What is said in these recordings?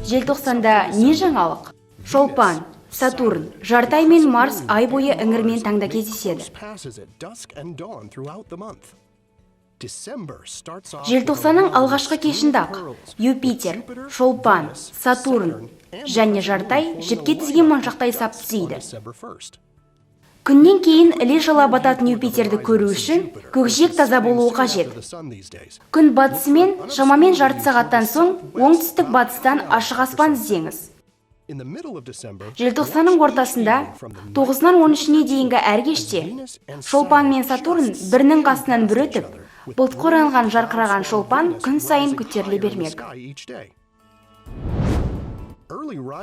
Желтоқсанда не жаңалық? Шолпан, Сатурн, жарты ай мен Марс ай бойы іңірмен таңда кездеседі. Желтоқсанның алғашқы кешінде-ақ Юпитер, Шолпан, Сатурн және жарты ай жіпке тізген моншақтай сап түзейді. Күннен кейін іле-шала бататын Юпитерді көру үшін көкжиек таза болуы қажет. Күн батысымен шамамен жарты сағаттан соң оңтүстік батыстан ашық аспан іздеңіз. Желтоқсанның ортасында 9-нан 13-не дейінгі әр кеште Шолпан мен Сатурн бірінің қасынан бір өтіп, бұлтқа оранған жарқыраған Шолпан күн сайын көтеріле бермек.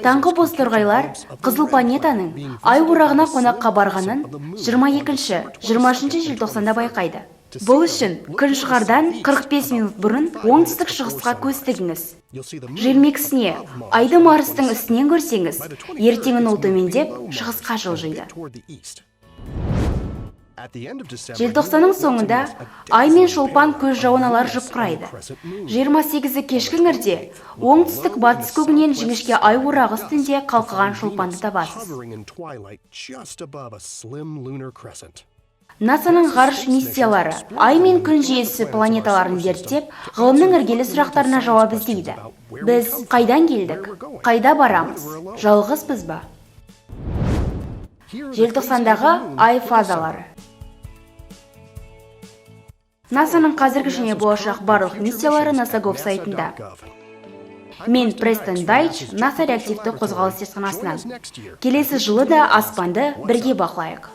Таңғы бозторғайлар қызыл планетаның ай орағына қонаққа барғанын 22-23 желтоқсанда байқайды. Бұл үшін күн шығардан 45 минут бұрын оңтүстік шығысқа көз тігіңіз. Желмексіне айды Марстың үстінен көрсеңіз, ертеңін ол төмендеп шығысқа жылжиды. Желтоқсанның соңында ай мен Шолпан көз жауын алар жұпқырайды. 28-і кешкі іңірде оңтүстік батыс көгінен жіңішке ай орағы үстінде қалқыған Шолпанды табасыз. НАСАның ғарыш миссиялары ай мен күн жүйесі планеталарын зерттеп, ғылымның іргелі сұрақтарына жауап іздейді. Біз қайдан келдік? Қайда барамыз? Жалғызбыз ба? Желтоқсандағы ай фазалары. НАСАның қазіргі және болашақ барлық миссиялары NASA.gov сайтында. Мен Престон Дайч, NASA реактивті қозғалыс зертханасынан. Келесі жылы да аспанды бірге бақылайық.